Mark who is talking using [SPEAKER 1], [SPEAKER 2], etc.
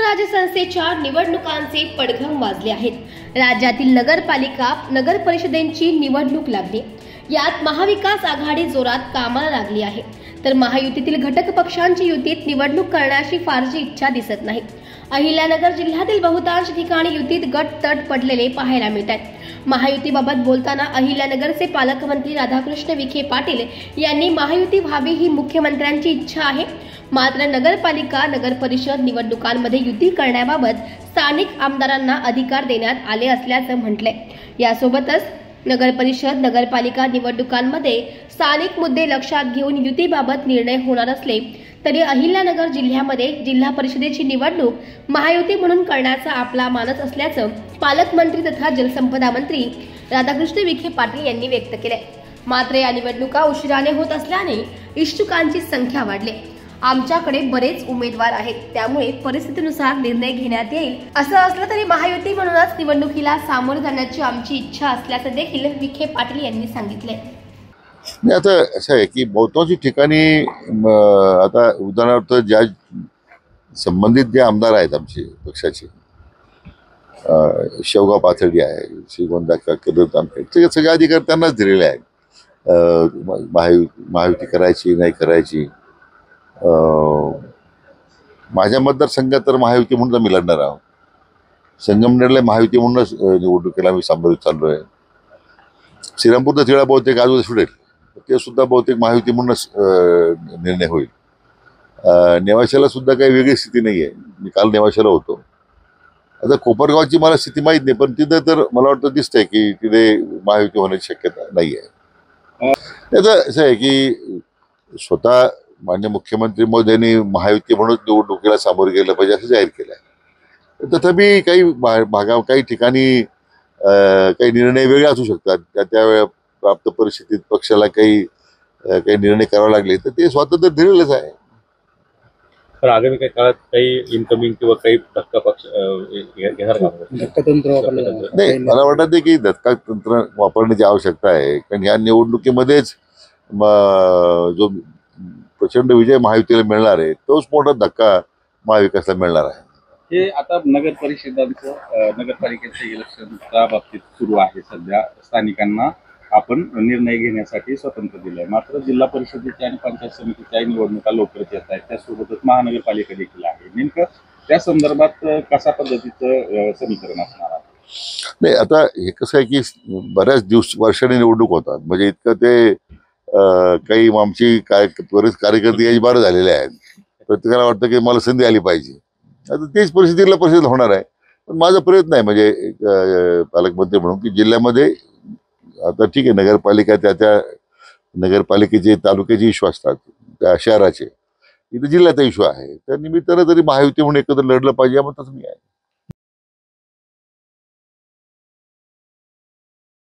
[SPEAKER 1] स्वराज्य संस्थेच्या निवडणुकांचे पडघम वाजले आहेत। राज्यातील नगरपालिका नगर परिषदेची निवडणूक लागली। यात महाविकास आघाडी जोरात कामाला लागली आहे, तर महायुतीतील घटक पक्षांची युतीत निवडणूक करण्याची फारशी इच्छा दिसत नाही। अहिल्यानगर जिल्ह्यातील बहुतांश ठिकाणी युतीत गट तट पडलेले पाहायला मिळत आहेत। महायुतीबाबत बोलताना अहिल्यानगरचे पालकमंत्री राधाकृष्ण विखे पाटील यांनी महायुती व्हावी ही मुख्यमंत्र्यांची इच्छा आहे, मात्र नगरपालिका नगर परिषद निवडणुकांमध्ये युती करण्याबाबत स्थानिक आमदारांना अधिकार देण्यात आले असल्याचं म्हटलंय। यासोबतच नगर परिषद नगरपालिका निवडणुकांमध्ये स्थानिक मुद्दे लक्षात घेऊन युतीबाबत निर्णय होणार असले तरी अहिल्यानगर जिल्ह्यामध्ये जिल्हा परिषदेची निवडणूक महायुती म्हणून करण्याचा आपला मानस असल्याचं पालकमंत्री तथा जलसंपदा मंत्री राधाकृष्ण विखे पाटील यांनी व्यक्त केलंय। मात्र या निवडणुका उशिराने होत असल्याने इच्छुकांची संख्या वाढली। आमच्याकडे बरेच उमेदवार आहेत, त्यामुळे परिस्थितीनुसार निर्णय घेण्यात येईल। असं असलं तरी महायुती म्हणूनच निवडणुकीला सामोरे जाण्याची आमची इच्छा असल्याचं देखील विखे पाटील यांनी सांगितलंय।
[SPEAKER 2] आता असं आहे की बहुतांशी ठिकाणी आता उदाहरणार्थ ज्या संबंधित जे आमदार आहेत आमचे पक्षाचे, शेवगाव पाथर्डी आहे, श्रीगोंदा ते सगळे अधिकार त्यांनाच दिलेले आहेत। महायुती करायची नाही करायची, माझ्या मतदारसंघात तर महायुती म्हणून मी लढणार आहोत। संगमनेरला महायुती म्हणूनच निवडणुकीला मी संबोधित चाललो आहे। श्रीरामपूरचा तिळा बहुतेक आज सुटेल, ते सुद्धा बहुतेक महायुती म्हणूनच निर्णय होईल। नेवाशाला सुद्धा काही वेगळी स्थिती नाही आहे, मी काल नेवाशाला होतो। आता कोपरगावची मला स्थिती माहीत नाही, पण तिथं तर मला वाटतं दिसतंय की तिथे महायुती होण्याची शक्यता नाही आहे। त्याचं असं आहे की स्वतः माननीय मुख्यमंत्री मोदींनी महायुती म्हणून निवडणुकीला सामोरे गेलं पाहिजे असं जाहीर केलं आहे। तथापि काही काही ठिकाणी काही निर्णय वेगळे असू शकतात, त्या प्राप्त परिस्थितीत पक्षाला काही निर्णय करावे लागले तर ते स्वातंत्र्य दिलेलंच आहे।
[SPEAKER 3] तर आगामी काही काळात काही इनकमिंग किंवा काही धक्का पक्ष घेणार
[SPEAKER 2] नाही, मला वाटत नाही की धक्का तंत्र वापरण्याची आवश्यकता आहे, कारण या निवडणुकीमध्येच जो प्रचंड विजय महायुतीला मिळणार आहे तोच मोठा धक्का महाविकासला मिळणार आहे।
[SPEAKER 3] हे आता नगर परिषदांचं नगरपालिकेच्या इलेक्शनच्या बाबतीत सुरू आहे। सध्या स्थानिकांना आपण निर्णय घेण्यासाठी स्वतंत्र दिलंय, मात्र जिल्हा परिषदेच्या आणि पंचायत समितीच्या निवडणुका लवकरच येत आहेत, त्यासोबतच महानगरपालिका देखील आहे। नेमकं त्या संदर्भात कशा पद्धतीचं समीकरण असणार आहे?
[SPEAKER 2] नाही, आता हे कसं आहे की बऱ्याच वर्षांनी निवडणूक होतात, म्हणजे इतकं ते काही आमची बरेच कार्यकर्ते याची बार झालेले आहेत। प्रत्येकाला वाटतं की मला संधी आली पाहिजे। आता तेच परिस्थितीला परिस्थिती होणार आहे, पण माझा प्रयत्न आहे म्हणजे पालकमंत्री म्हणून की जिल्ह्यामध्ये आता ठीक आहे, नगरपालिका त्या नगरपालिकेचे तालुक्याचे इश्यू असतात, त्या शहराचे, इथे जिल्ह्याचा इश्यू आहे, त्या निमित्तानं तरी महायुती म्हणून एकत्र लढलं पाहिजे, मग तसं मी आहे।